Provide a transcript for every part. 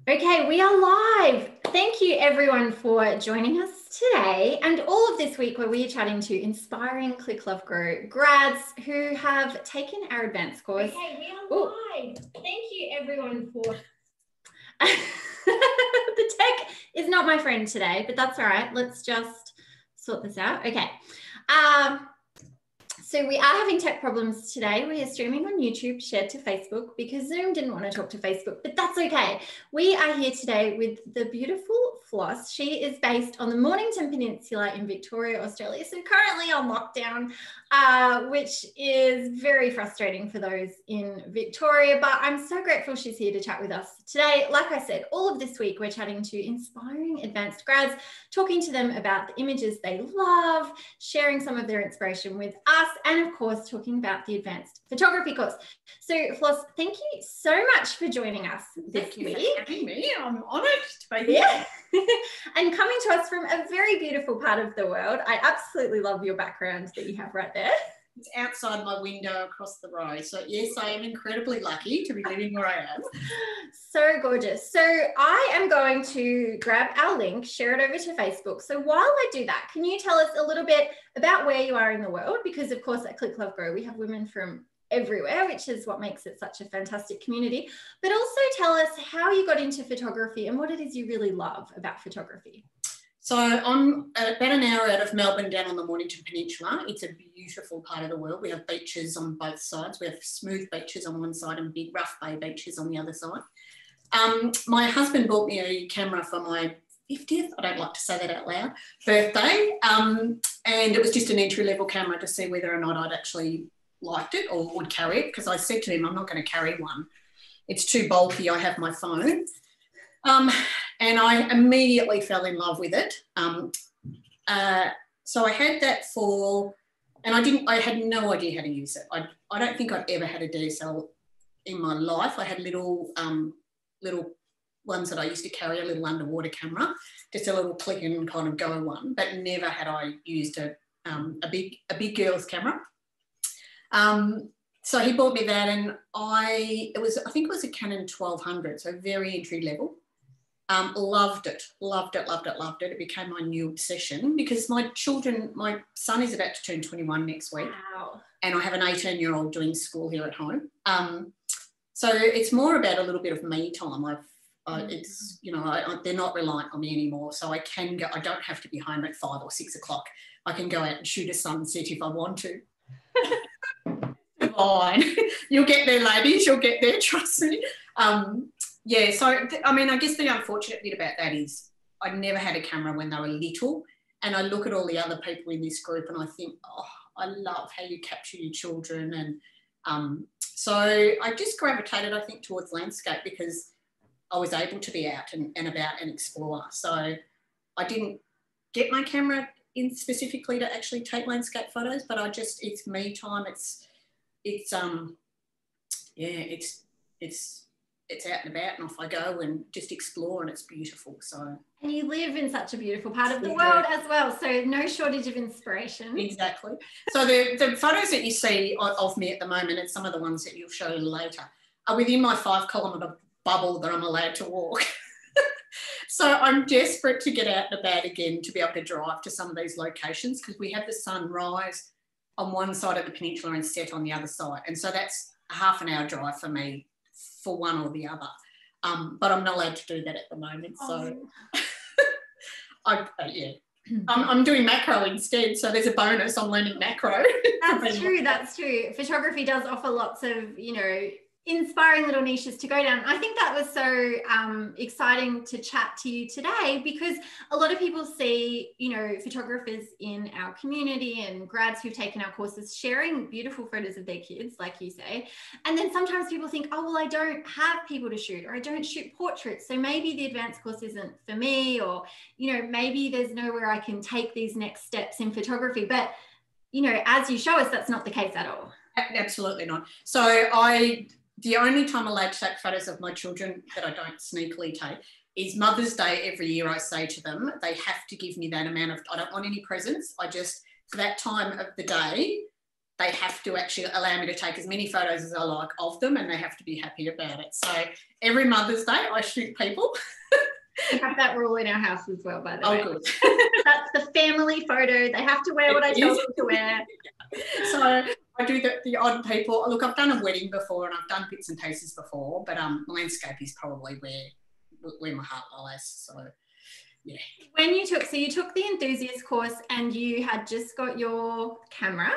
Okay, we are live. Thank you everyone for joining us today and all of this week where we are chatting to inspiring Click Love Grow grads who have taken our advanced course. Okay, we are live. Thank you everyone for... The tech is not my friend today, but that's all right. Let's just sort this out. Okay. So we are having tech problems today. We are streaming on YouTube, shared to Facebook because Zoom didn't want to talk to Facebook, but that's okay. We are here today with the beautiful Floss. She is based on the Mornington Peninsula in Victoria, Australia. So currently on lockdown, which is very frustrating for those in Victoria, but I'm so grateful she's here to chat with us today. Like I said, all of this week, we're chatting to inspiring advanced grads, talking to them about the images they love, sharing some of their inspiration with us, and of course, talking about the advanced photography course. So Floss, thank you so much for joining us this week. Thank you for having me. I'm honoured to be here. Yeah. And coming to us from a very beautiful part of the world. I absolutely love your background that you have right there. It's outside my window across the road. So yes, I am incredibly lucky to be living where I am. So gorgeous. So I am going to grab our link, share it over to Facebook. So while I do that, can you tell us a little bit about where you are in the world? Because of course at Click Love Grow, we have women from everywhere, which is what makes it such a fantastic community. But also tell us how you got into photography and what it is you really love about photography. So I'm about an hour out of Melbourne down on the Mornington Peninsula. It's a beautiful part of the world. We have beaches on both sides. We have smooth beaches on one side and big rough bay beaches on the other side. My husband bought me a camera for my 50th, I don't like to say that out loud, birthday. And it was just an entry-level camera to see whether or not I'd actually liked it or would carry it, because I said to him, I'm not going to carry one. It's too bulky. I have my phone. And I immediately fell in love with it. So I had that for, and I had no idea how to use it. I don't think I'd ever had a DSL in my life. I had little ones that I used to carry, a little underwater camera, just a little click and kind of go one, but never had I used a big girl's camera. So he bought me that, and I think it was a Canon 1200, so very entry level. Loved it. It became my new obsession because my son is about to turn 21 next week. Wow. And I have an 18-year-old doing school here at home. So it's more about a little bit of me time. It's, they're not reliant on me anymore. So I can go, I don't have to be home at 5 or 6 o'clock. I can go out and shoot a sunset if I want to. Fine. You'll get there, ladies. You'll get there, trust me. Yeah, so, I guess the unfortunate bit about that is I never had a camera when they were little, and I look at all the other people in this group and I think, oh, I love how you capture your children. And so I just gravitated, I think, towards landscape because I was able to be out and about and explore. So I didn't get my camera in specifically to actually take landscape photos, but it's me time. It's out and about and off I go and just explore, and it's beautiful. So, and you live in such a beautiful part of the world as well, so no shortage of inspiration. Exactly. So the photos that you see of me at the moment, and some of the ones that you'll show later, are within my 5-kilometre bubble that I'm allowed to walk. So I'm desperate to get out and about again to be able to drive to some of these locations, because we have the sun rise on one side of the peninsula and set on the other side, and so that's a half an hour drive for me for one or the other, but I'm not allowed to do that at the moment. So I'm doing macro instead, so there's a bonus. I'm learning macro. That's true. Photography does offer lots of inspiring little niches to go down. I think that was so exciting to chat to you today, because a lot of people see, photographers in our community and grads who've taken our courses sharing beautiful photos of their kids, like you say. And then sometimes people think, oh, well, I don't have people to shoot, or I don't shoot portraits, so maybe the advanced course isn't for me, or, maybe there's nowhere I can take these next steps in photography. But, as you show us, that's not the case at all. Absolutely not. So the only time I'm allowed to take photos of my children that I don't sneakily take is Mother's Day. Every year I say to them, they have to give me that amount of, I don't want any presents. For that time of the day, they have to actually allow me to take as many photos as I like of them, and they have to be happy about it. So every Mother's Day, I shoot people. We have that rule in our house as well, by the way. Oh, good. That's the family photo. They have to wear what I tell them to wear. So I do the odd people. Look, I've done a wedding before and I've done bits and pieces before, but landscape is probably where my heart lies. So, yeah. When you took the enthusiast course and you had just got your camera,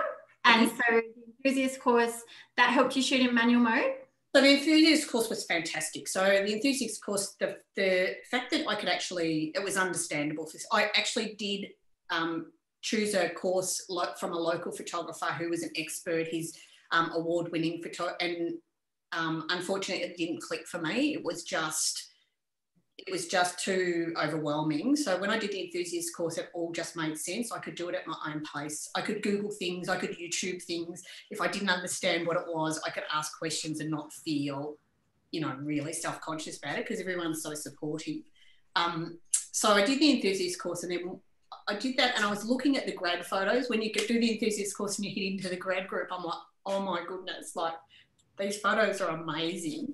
and so the enthusiast course, that helped you shoot in manual mode? So the enthusiast course was fantastic. So the enthusiast course, the fact that I could actually, it was understandable. I actually did choose a course from a local photographer who was an expert. He's award-winning photographer, and unfortunately it didn't click for me. It was just too overwhelming. So when I did the enthusiast course, it all just made sense. I could do it at my own pace. I could Google things, I could YouTube things. If I didn't understand what it was, I could ask questions and not feel, really self-conscious about it, because everyone's so supportive. So I did the enthusiast course, and then I did that, and I was looking at the grad photos. When you do the enthusiast course and you hit into the grad group, I'm like, oh my goodness, like these photos are amazing.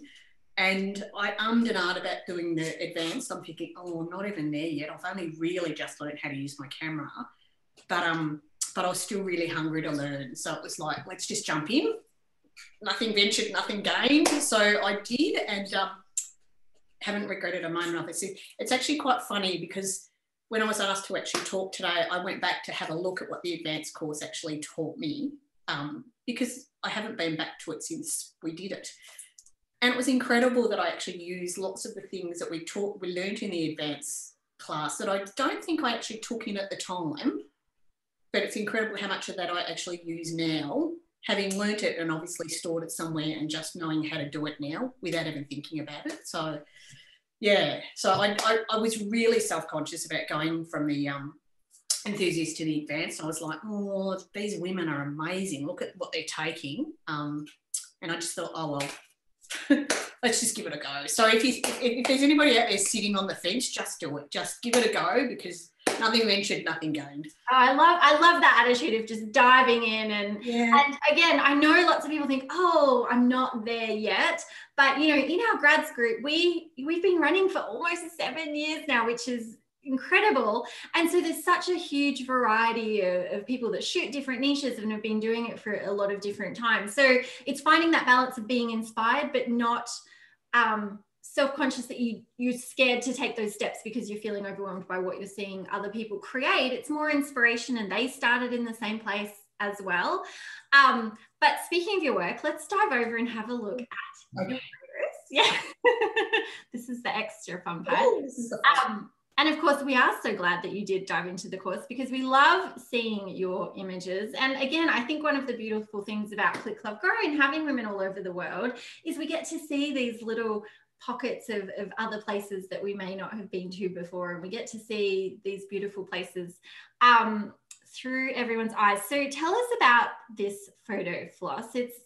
And I and ahed about doing the advanced. I'm thinking, oh, I'm not even there yet. I've only really just learned how to use my camera. But I was still really hungry to learn. So it was like, let's just jump in. Nothing ventured, nothing gained. So I did, and haven't regretted a moment of it. It's actually quite funny, because when I was asked to actually talk today, I went back to have a look at what the advanced course actually taught me, because I haven't been back to it since we did it. And it was incredible that I actually used lots of the things that we learned in the advanced class that I don't think I actually took in at the time, but it's incredible how much of that I actually use now, having learnt it and obviously stored it somewhere and just knowing how to do it now without even thinking about it. So, yeah, so I was really self-conscious about going from the enthusiast to the advanced. I was like, oh, these women are amazing. Look at what they're taking. And I just thought, oh, well, let's just give it a go. So if there's anybody out there sitting on the fence, just do it. Just give it a go, because nothing ventured, nothing gained. Oh, I love that attitude of just diving in. And again, I know lots of people think, oh, I'm not there yet. But, in our grads group, we've been running for almost 7 years now, which is incredible. And so there's such a huge variety of people that shoot different niches and have been doing it for a lot of different times. So it's finding that balance of being inspired, but not self-conscious that you're scared to take those steps because you're feeling overwhelmed by what you're seeing other people create. It's more inspiration, and they started in the same place as well. But speaking of your work, let's dive over and have a look at your photos. Yeah. This is the extra fun part. Ooh, this is the fun. And of course, we are so glad that you did dive into the course, because we love seeing your images. And again, I think one of the beautiful things about Click Love Grow and having women all over the world is we get to see these little pockets of other places that we may not have been to before. And we get to see these beautiful places through everyone's eyes. So tell us about this photo, Floss. It's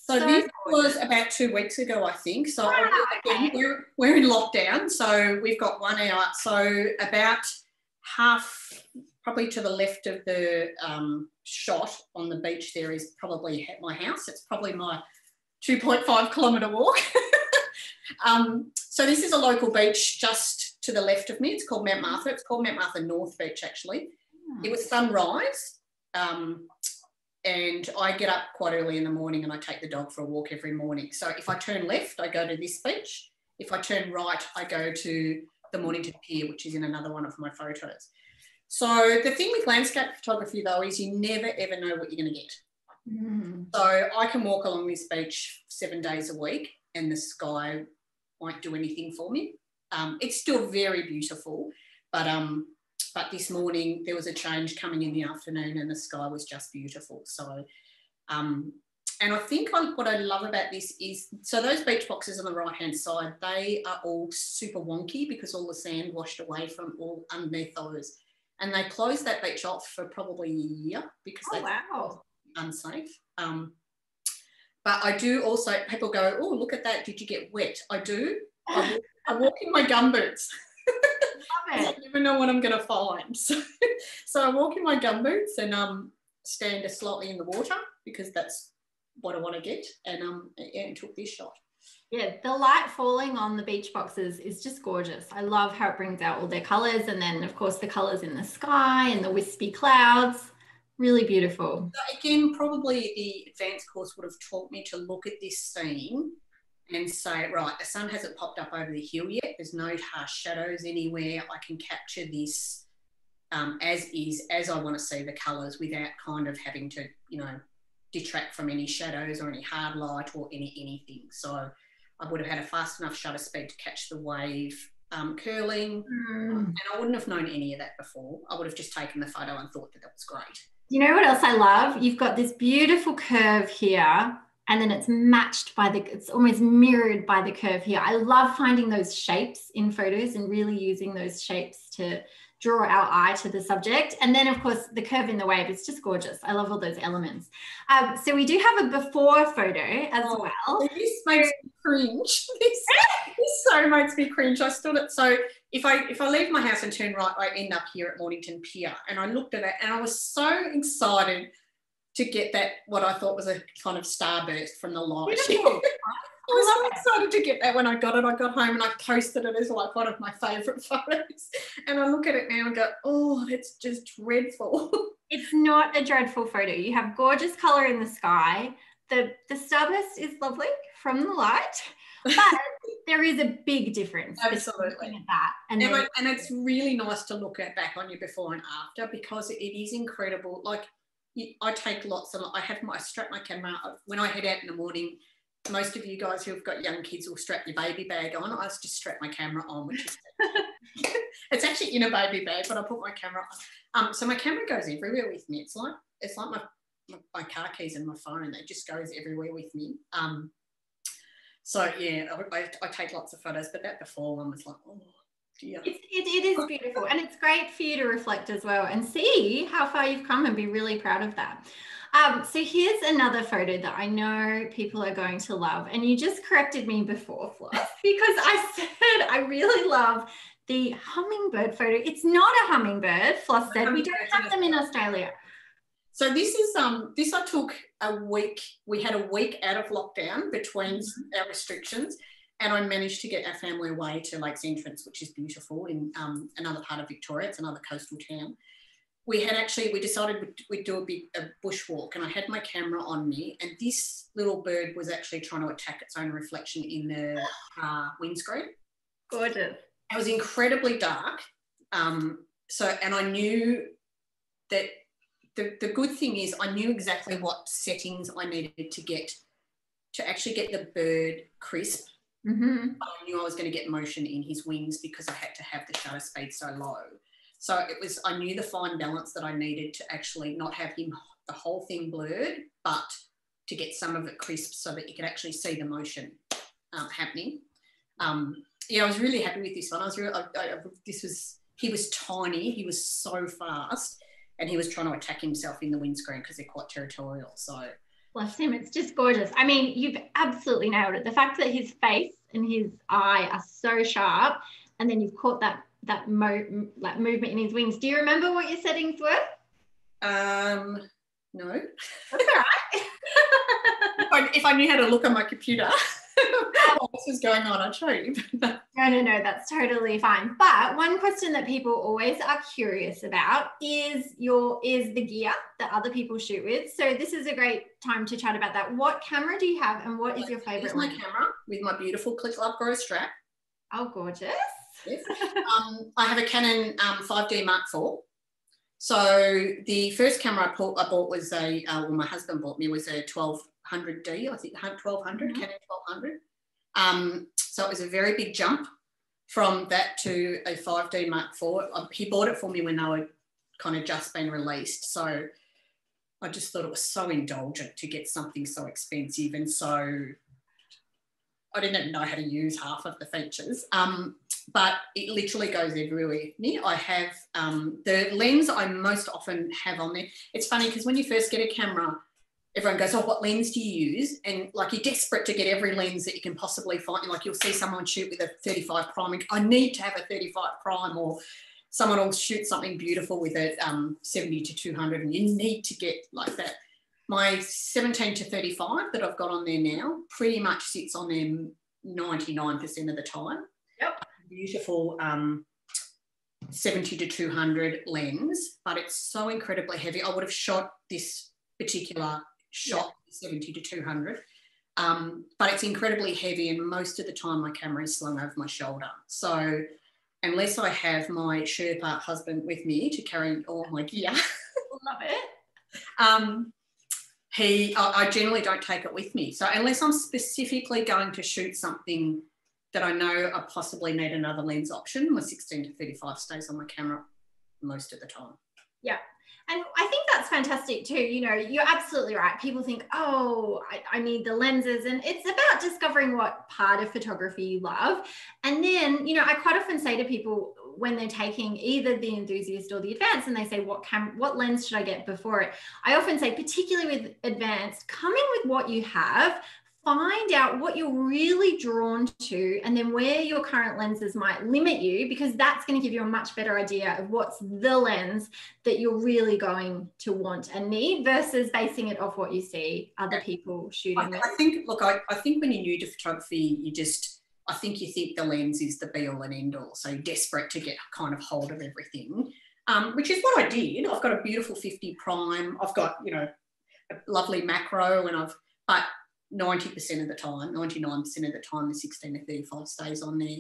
So this was about 2 weeks ago, I think. So again, we're in lockdown, so we've got one out. So about half, probably to the left of the shot on the beach there is probably my house. It's probably my 2.5 kilometre walk. So this is a local beach just to the left of me. It's called Mount Martha. It's called Mount Martha North Beach, actually. It was sunrise. And I get up quite early in the morning and I take the dog for a walk every morning. So if I turn left, I go to this beach. If I turn right, I go to the Mornington Pier, which is in another one of my photos. So the thing with landscape photography, though, is you never, ever know what you're going to get. So I can walk along this beach 7 days a week and the sky won't do anything for me. It's still very beautiful, but this morning there was a change coming in the afternoon and the sky was just beautiful. So, and I think what I love about this is, so those beach boxes on the right-hand side, they are all super wonky because all the sand washed away from all underneath those. And they closed that beach off for probably a year because they were unsafe. But I do also, people go, oh, look at that, did you get wet? I do. I walk in my gumboots. I never know what I'm going to find. So I walk in my gumboots, and stand slightly in the water because that's what I want to get, and took this shot. Yeah, the light falling on the beach boxes is just gorgeous. I love how it brings out all their colors, and then of course the colors in the sky and the wispy clouds. Really beautiful. So again, probably the advanced course would have taught me to look at this scene and say, right, the sun hasn't popped up over the hill yet. There's no harsh shadows anywhere. I can capture this as is, as I want to see the colours, without kind of having to, detract from any shadows or any hard light or anything. So I would have had a fast enough shutter speed to catch the wave curling, and I wouldn't have known any of that before. I would have just taken the photo and thought that was great. You know what else I love? You've got this beautiful curve here, and then it's matched by it's almost mirrored by the curve here. I love finding those shapes in photos and really using those shapes to draw our eye to the subject. And then of course the curve in the wave is just gorgeous. I love all those elements. So we do have a before photo as well. This makes me cringe. This so makes me cringe. I stood at, so if I leave my house and turn right, I end up here at Mornington Pier, and I looked at it and I was so excited to get that, what I thought was a kind of starburst from the light. I was so excited to get that when I got it. I got home and I posted it as like one of my favourite photos. And I look at it now and go, oh, it's just dreadful. It's not a dreadful photo. You have gorgeous colour in the sky. The starburst is lovely from the light, but there is a big difference. Absolutely. At that. And it's really nice to look at back on your before and after, because it is incredible. Like, I take lots of, I strap my camera up. When I head out in the morning, most of you guys who have got young kids will strap your baby bag on. I just strap my camera on, which is it's actually in a baby bag, but I put my camera on. So my camera goes everywhere with me. It's like my car keys and my phone. It just goes everywhere with me. So yeah, I take lots of photos, but that before one was like, oh dear. It is beautiful, and it's great for you to reflect as well and see how far you've come and be really proud of that. So here's another photo that I know people are going to love, and you just corrected me before, Floss, because I said I really love the hummingbird photo. It's not a hummingbird, Floss said. We don't have them in Australia. So this is this I took a week. We had a week out of lockdown between our restrictions, and I managed to get our family away to Lakes Entrance, which is beautiful in another part of Victoria. It's another coastal town. We decided we'd do a bushwalk, and I had my camera on me, and this little bird was actually trying to attack its own reflection in the windscreen. Gorgeous. It was incredibly dark. And I knew that the good thing is I knew exactly what settings I needed to get to actually get the bird crisp. Mm-hmm. I knew I was going to get motion in his wings because I had to have the shutter speed so low. So I knew the fine balance that I needed to actually not have the whole thing blurred, but to get some of it crisp so that you could actually see the motion happening. I was really happy with this one. He was tiny, he was so fast, and he was trying to attack himself in the windscreen because they're quite territorial. So bless him, it's just gorgeous. I mean, you've absolutely nailed it. The fact that his face and his eye are so sharp, and then you've caught that movement in his wings. Do you remember what your settings were? No. That's all right. if I knew how to look on my computer, what was going on, I'd show you. No, that's totally fine. But one question that people always are curious about is the gear that other people shoot with. So this is a great time to chat about that. What camera do you have, and what is your favourite one? My camera with my beautiful Click Love Grow strap. Oh, gorgeous. Yes. I have a Canon 5D Mark IV. So the first camera I bought was my husband bought me was a 1200D, I think 1200, Canon 1200. So it was a very big jump from that to a 5D Mark IV. He bought it for me when they were kind of just been released. So I just thought it was so indulgent to get something so expensive, and so I didn't even know how to use half of the features. But it literally goes everywhere with me. I have the lens I most often have on there. It's funny because when you first get a camera, everyone goes, oh, what lens do you use? And like you're desperate to get every lens that you can possibly find. Like you'll see someone shoot with a 35 prime and I need to have a 35 prime, or someone will shoot something beautiful with a 70 to 200 and you need to get like that. My 17 to 35 that I've got on there now pretty much sits on them 99% of the time. Yep. Beautiful 70 to 200 lens, but it's so incredibly heavy. I would have shot this particular shot 70 to 200, but it's incredibly heavy and most of the time my camera is slung over my shoulder. So unless I have my Sherpa husband with me to carry all my gear, love it. I generally don't take it with me. So unless I'm specifically going to shoot something that I know I possibly need another lens option, my 16 to 35 stays on my camera most of the time. Yeah. And I think that's fantastic too. You know, you're absolutely right. People think, oh, I need the lenses. And it's about discovering what part of photography you love. And then, you know, I quite often say to people when they're taking either the enthusiast or the advanced and they say, what lens should I get before it? I often say, particularly with advanced, come in with what you have, find out what you're really drawn to, and then where your current lenses might limit you, because that's going to give you a much better idea of what's the lens that you're really going to want and need versus basing it off what you see other people shooting with. I think when you're new to photography, I think you think the lens is the be all and end all. So you're desperate to get kind of hold of everything, which is what I did. I've got a beautiful 50 prime. I've got, you know, a lovely macro, but 90% of the time, 99% of the time, the 16 to 35 stays on there.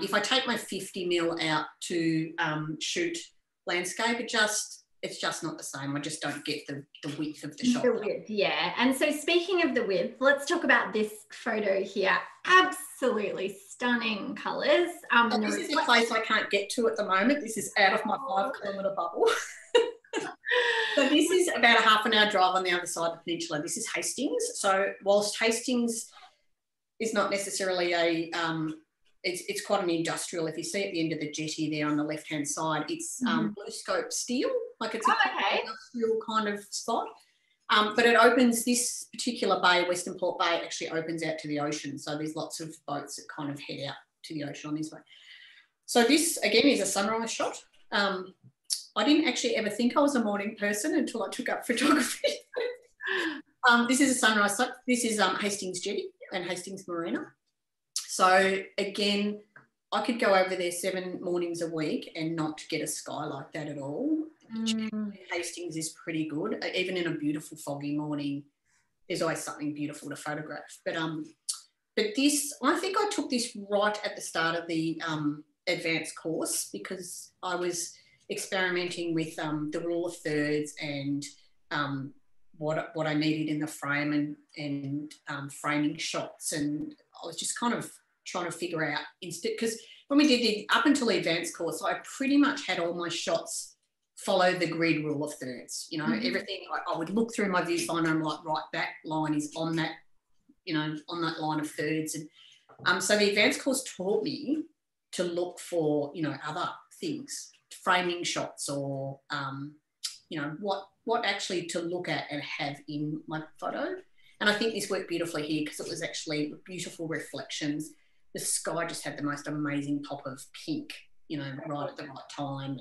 If I take my 50 mil out to shoot landscape, it's just not the same. I just don't get the width of the shot. The width, yeah. And so speaking of the width, let's talk about this photo here. Absolutely stunning colours. This is a place I can't get to at the moment. This is out of my 5-kilometre bubble. So this is about a half an hour drive on the other side of the peninsula. This is Hastings. So whilst Hastings is not necessarily it's quite an industrial. If you see at the end of the jetty there on the left-hand side, it's blue scope steel, like it's an industrial kind of spot. But it opens, this particular bay, Western Port Bay, actually opens out to the ocean. So there's lots of boats that kind of head out to the ocean on this way. So this, again, is a sunrise shot. I didn't actually ever think I was a morning person until I took up photography. This is a sunrise shot. This is Hastings Jetty and Hastings Marina. So again, I could go over there 7 mornings a week and not get a sky like that at all. Hastings is pretty good. Even in a beautiful foggy morning, there's always something beautiful to photograph. But this, I think I took this right at the start of the advanced course because I was experimenting with the rule of thirds and what I needed in the frame and framing shots, and I was just kind of trying to figure out instead, because when we did up until the advanced course, I pretty much had all my shots follow the grid rule of thirds. You know, everything I would look through my viewfinder and like, right, that line is on that, you know, on that line of thirds, and so the advanced course taught me to look for, you know, other things, framing shots or, you know, what actually to look at and have in my photo. And I think this worked beautifully here because it was actually beautiful reflections. The sky just had the most amazing pop of pink, you know, right at the right time.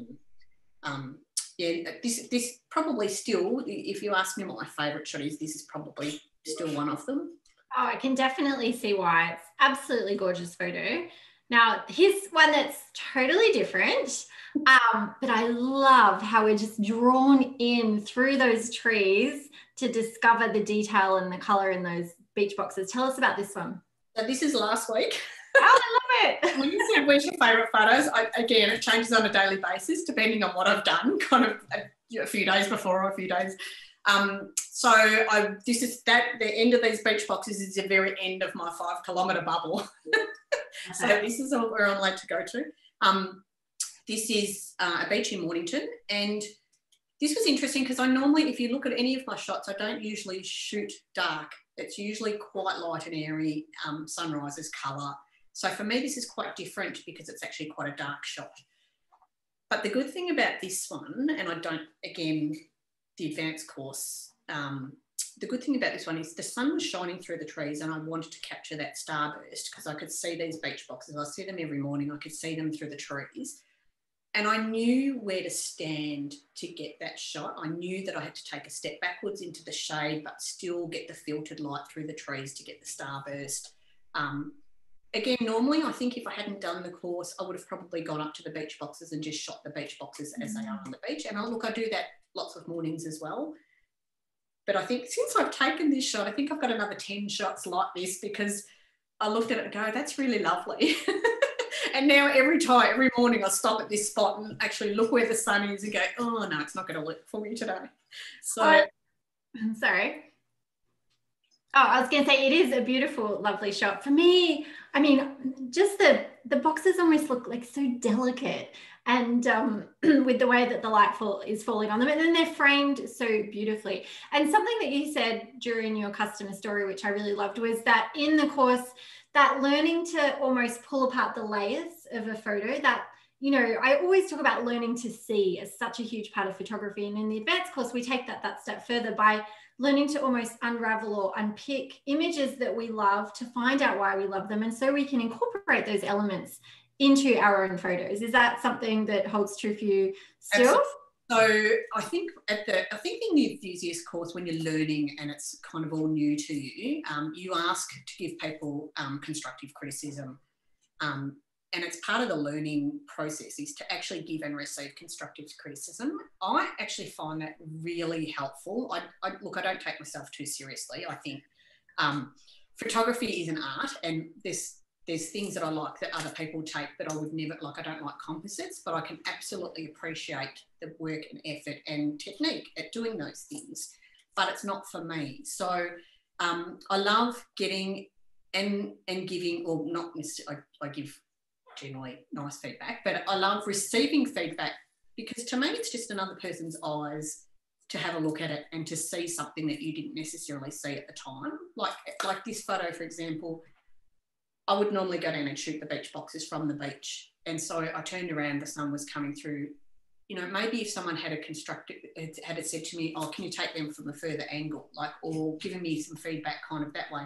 And yeah, this probably still, if you ask me what my favourite shot is, this is probably still one of them. Oh, I can definitely see why. It's absolutely gorgeous photo. Now, here's one that's totally different, but I love how we're just drawn in through those trees to discover the detail and the colour in those beach boxes. Tell us about this one. So this is last week. Oh, I love it. When you said where's your favourite photos, again, it changes on a daily basis depending on what I've done, kind of a few days before or a few days. So this is the end of these beach boxes is the very end of my 5-kilometre bubble. So this is where I'm allowed to go to. This is a beach in Mornington, and this was interesting because I normally, if you look at any of my shots, I don't usually shoot dark. It's usually quite light and airy, sunrises, colour. So for me, this is quite different because it's actually quite a dark shot. But the good thing about this one, and I don't, again, the advanced course, the good thing about this one is the sun was shining through the trees and I wanted to capture that starburst because I could see these beach boxes. I see them every morning. I could see them through the trees. And I knew where to stand to get that shot. I knew that I had to take a step backwards into the shade, but still get the filtered light through the trees to get the starburst. Again, normally I think if I hadn't done the course, I would have probably gone up to the beach boxes and just shot the beach boxes as they are on the beach. And I do that lots of mornings as well. But I think since I've taken this shot, I think I've got another 10 shots like this, because I looked at it and go, that's really lovely. And now every morning I stop at this spot and actually look where the sun is and go, oh no, it's not going to work for me today. So I'm sorry. Oh, I was going to say, it is a beautiful, lovely shot. For me, I mean, just the boxes almost look like so delicate, and with the way that the light is falling on them, and then they're framed so beautifully. And something that you said during your customer story, which I really loved, was that in the course, that learning to almost pull apart the layers of a photo, that, you know, I always talk about learning to see as such a huge part of photography. And in the advanced course, we take that step further by learning to almost unravel or unpick images that we love, to find out why we love them. And so we can incorporate those elements into our own photos. Is that something that holds true for you still? Absolutely. So I think in the enthusiast course, when you're learning and it's kind of all new to you, you ask to give people constructive criticism. And it's part of the learning process is to actually give and receive constructive criticism. I actually find that really helpful. I don't take myself too seriously. I think photography is an art, and there's things that I like that other people take that I would never like. I don't like composites, but I can absolutely appreciate the work and effort and technique at doing those things, but it's not for me. So I love getting and giving, or not necessarily, I give generally nice feedback, but I love receiving feedback, because to me it's just another person's eyes to have a look at it and to see something that you didn't necessarily see at the time. Like this photo, for example, I would normally go down and shoot the beach boxes from the beach, and so I turned around, the sun was coming through. You know, maybe if someone had said to me, oh, can you take them from a further angle, or given me some feedback kind of that way,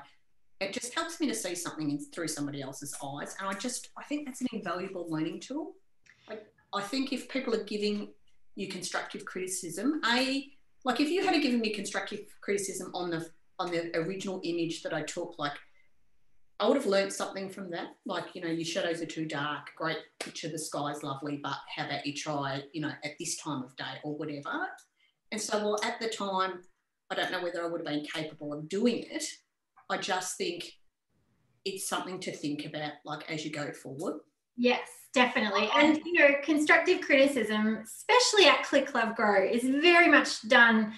it just helps me to see something through somebody else's eyes. And I think that's an invaluable learning tool. I think if people are giving you constructive criticism, if you had given me constructive criticism on the original image that I took, I would have learned something from that. Your shadows are too dark, great picture, the sky's lovely, but how about you try, at this time of day or whatever. And so, at the time, I don't know whether I would have been capable of doing it. I just think it's something to think about, as you go forward. Yes, definitely. And, constructive criticism, especially at Click, Love, Grow, is very much done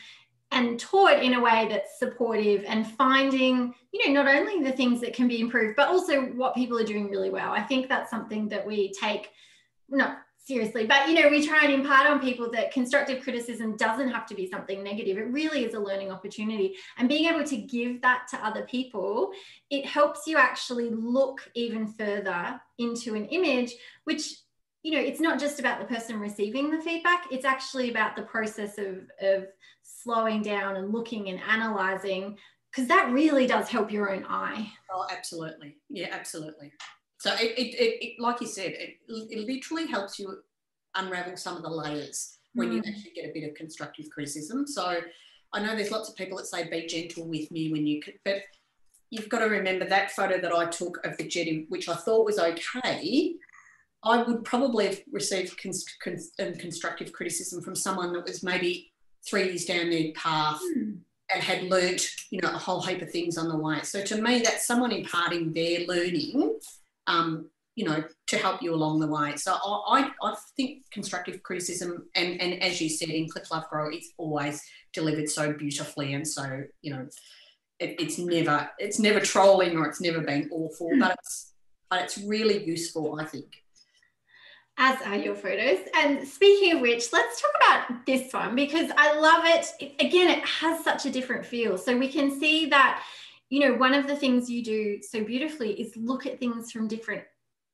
and taught in a way that's supportive and finding, not only the things that can be improved, but also what people are doing really well. I think that's something that we take, not seriously, but, we try and impart on people that constructive criticism doesn't have to be something negative. It really is a learning opportunity. And being able to give that to other people, it helps you actually look even further into an image, which, it's not just about the person receiving the feedback. It's actually about the process of slowing down and looking and analysing, because that really does help your own eye. Oh, absolutely. Yeah, absolutely. So it like you said, it literally helps you unravel some of the layers when you actually get a bit of constructive criticism. So I know there's lots of people that say, be gentle with me but you've got to remember that photo that I took of the jetty, which I thought was okay, I would probably have received constructive criticism from someone that was maybe 3 years down their path and had learnt, a whole heap of things on the way. So to me, that's someone imparting their learning, to help you along the way. So I think constructive criticism, and as you said, in Click, Love, Grow, it's always delivered so beautifully, and so, it's never trolling, or it's never been awful, but it's really useful, I think. As are your photos. And speaking of which, let's talk about this one, because I love it. Again, it has such a different feel. So we can see that, one of the things you do so beautifully is look at things from different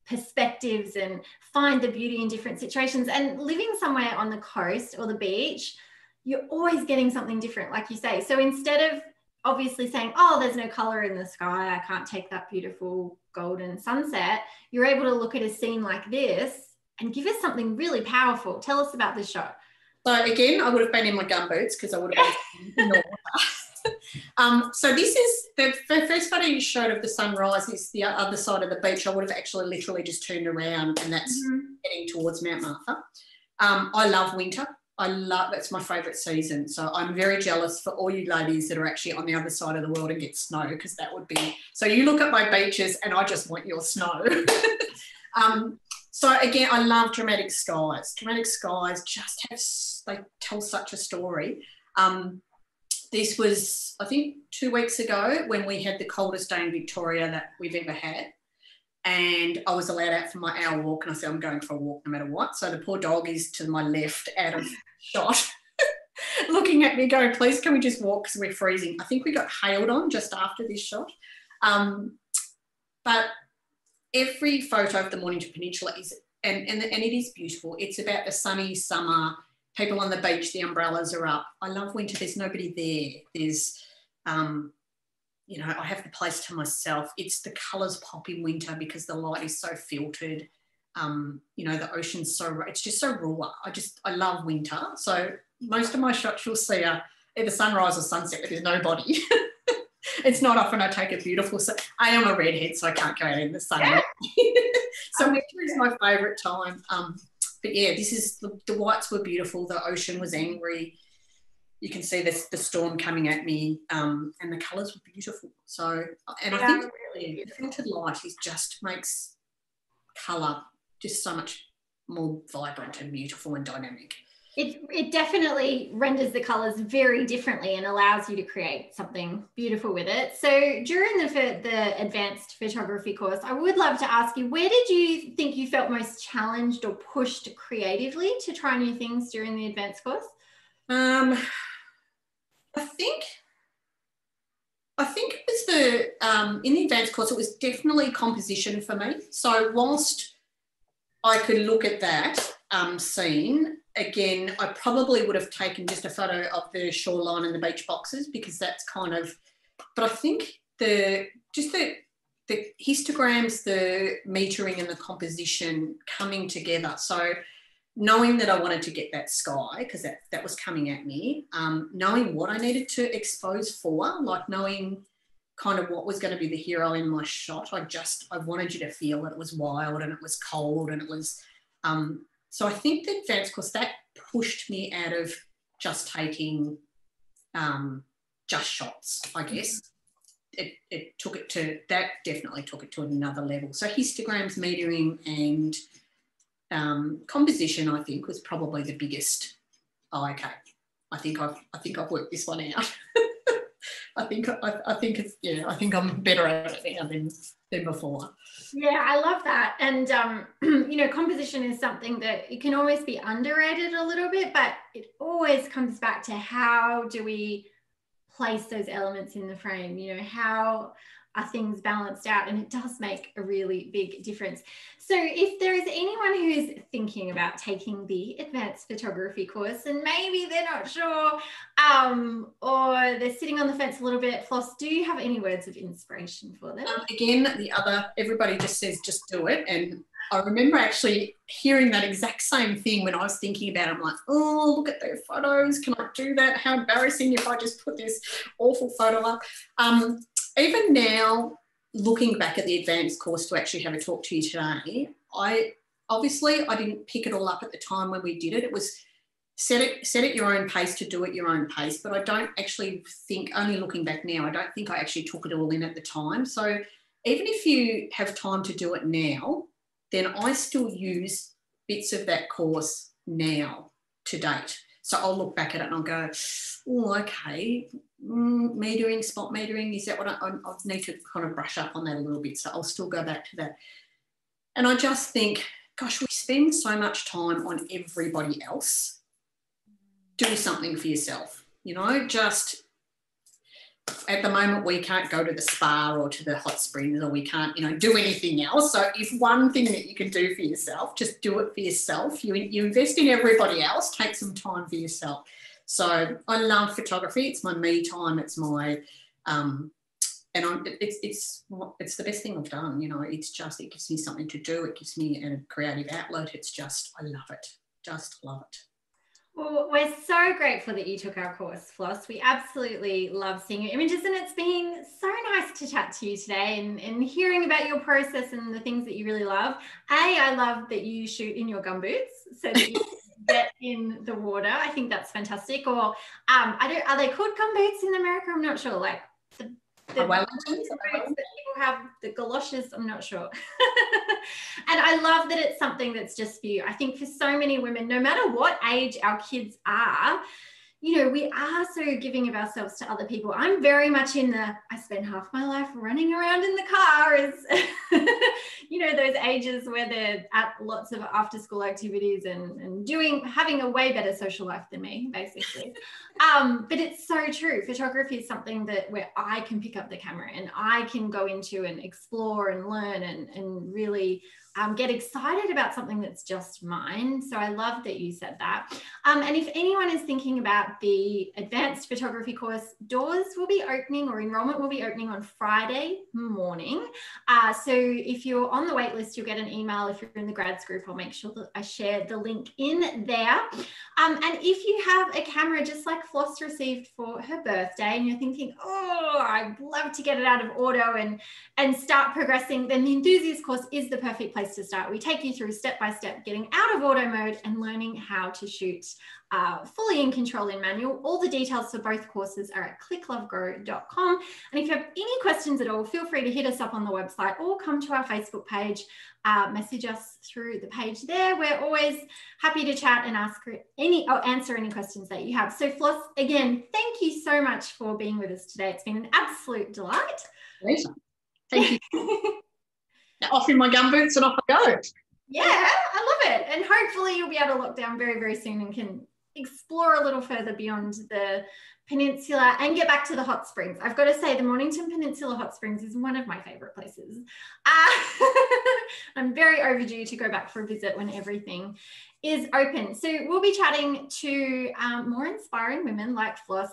perspectives and find the beauty in different situations. And living somewhere on the coast or the beach, you're always getting something different, like you say. So instead of obviously saying, oh, there's no color in the sky, I can't take that beautiful golden sunset, you're able to look at a scene like this and give us something really powerful. Tell us about this shot. So again, I would have been in my gumboots because I would have been in the water. So this is the first photo you showed of the sunrise is the other side of the beach. I would have actually literally just turned around, and that's heading towards Mount Martha. I love winter. That's my favourite season. So I'm very jealous for all you ladies that are actually on the other side of the world and get snow, because that would be, so you look at my beaches and I just want your snow. So again, I love dramatic skies. Dramatic skies just they tell such a story. This was, I think, 2 weeks ago when we had the coldest day in Victoria that we've ever had. And I was allowed out for my hour walk, and I said, I'm going for a walk no matter what. So the poor dog is to my left out of shot, looking at me going, please, can we just walk because we're freezing? I think we got hailed on just after this shot. But every photo of the Mornington Peninsula is, and it is beautiful. It's about the sunny summer, people on the beach, the umbrellas are up. I love winter. There's nobody there. There's, you know, I have the place to myself. It's the colours pop in winter because the light is so filtered. You know, the ocean's so, it's just so raw. I love winter. So most of my shots you'll see are either sunrise or sunset, but there's nobody. It's not often I take a beautiful, I am a redhead, so I can't go out in the sun. So winter is my favourite time. But yeah, this is, the whites were beautiful. The ocean was angry. You can see the storm coming at me, and the colours were beautiful. So, and I think really the filtered light just makes colour just so much more vibrant and beautiful and dynamic. It definitely renders the colours very differently and allows you to create something beautiful with it. So during the advanced photography course, I would love to ask you, where did you think you felt most challenged or pushed creatively to try new things during the advanced course? I think it was in the advanced course, it was definitely composition for me. So whilst I could look at that scene, again, I probably would have taken just a photo of the shoreline and the beach boxes, because that's kind of, but I think the histograms, the metering and the composition coming together. So knowing that I wanted to get that sky, because that was coming at me, knowing what I needed to expose for, like knowing kind of what was going to be the hero in my shot. I wanted you to feel that it was wild and it was cold and it was, so I think the advanced course, that pushed me out of just taking just shots, I guess. It took it to, that definitely took it to another level. So histograms, metering and composition, I think, was probably the biggest. Oh, okay. I think I've worked this one out. I think it's, yeah, I think I'm better at it now than before. Yeah, I love that. And you know, composition is something that it can always be underrated a little bit, but it always comes back to how do we place those elements in the frame, you know, how are things balanced out, and it does make a really big difference. So if there is anyone who's thinking about taking the advanced photography course and maybe they're not sure, or they're sitting on the fence a little bit, Floss, do you have any words of inspiration for them? Again, everybody just says just do it, and I remember actually hearing that exact same thing when I was thinking about it. I'm like, oh, look at their photos, can I do that? How embarrassing if I just put this awful photo up. Even now, looking back at the advanced course to actually have a talk to you today, I didn't pick it all up at the time when we did it. It was set at your own pace to do it your own pace. But I don't actually think, only looking back now, I don't think I actually took it all in at the time. So even if you have time to do it now, then I still use bits of that course now to date. So I'll look back at it and I'll go, oh, okay, metering, spot metering, is that what I need to kind of brush up on that a little bit. So I'll still go back to that. And I just think, gosh, we spend so much time on everybody else. Do something for yourself, you know, just at the moment we can't go to the spa or to the hot springs, or we can't, you know, do anything else. So if one thing that you can do for yourself, just do it for yourself. You invest in everybody else, take some time for yourself. So I love photography. It's my me time. It's my and it's the best thing I've done. You know, it gives me something to do. It gives me a creative outlet. It's just, I love it. Just love it. Well, we're so grateful that you took our course, Floss. We absolutely love seeing your images, and it's been so nice to chat to you today and hearing about your process and the things that you really love. I love that you shoot in your gumboots so that you get in the water. I think that's fantastic. Or are they called gumboots in America? I'm not sure. Like the boots that people have, the galoshes, I'm not sure. And I love that it's something that's just for you. I think for so many women, no matter what age our kids are, you know, we are so giving of ourselves to other people. I'm very much in the, I spend half my life running around in the car as, you know, those ages where they're at lots of after school activities and having a way better social life than me, basically. But it's so true. Photography is something where I can pick up the camera and I can go into and explore and learn and really get excited about something that's just mine. So I love that you said that. And if anyone is thinking about the advanced photography course, doors will be opening, or enrollment will be opening on Friday morning. So if you're on the wait list, you'll get an email. If you're in the grads group, I'll make sure that I share the link in there. And if you have a camera just like Floss received for her birthday and you're thinking, oh, I'd love to get it out of auto and start progressing, then the enthusiast course is the perfect place to start. We take you through step by step getting out of auto mode and learning how to shoot fully in control in manual. All the details for both courses are at clicklovegrow.com. And if you have any questions at all, feel free to hit us up on the website or come to our Facebook page, message us through the page there. We're always happy to chat and answer any questions that you have. So Floss, again, thank you so much for being with us today. It's been an absolute delight. Pleasure. Thank you. Now off in my gumboots and off I go. Yeah, I love it. And hopefully you'll be able to lock down very, very soon and can explore a little further beyond the peninsula and get back to the hot springs. I've got to say the Mornington Peninsula Hot Springs is one of my favorite places. I'm very overdue to go back for a visit when everything is open. So we'll be chatting to more inspiring women like Floss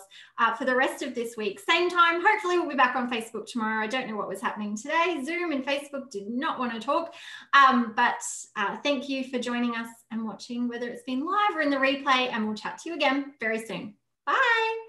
for the rest of this week. Same time, hopefully we'll be back on Facebook tomorrow. I don't know what was happening today. Zoom and Facebook did not want to talk, but thank you for joining us and watching, whether it's been live or in the replay, and we'll chat to you again very soon. Bye.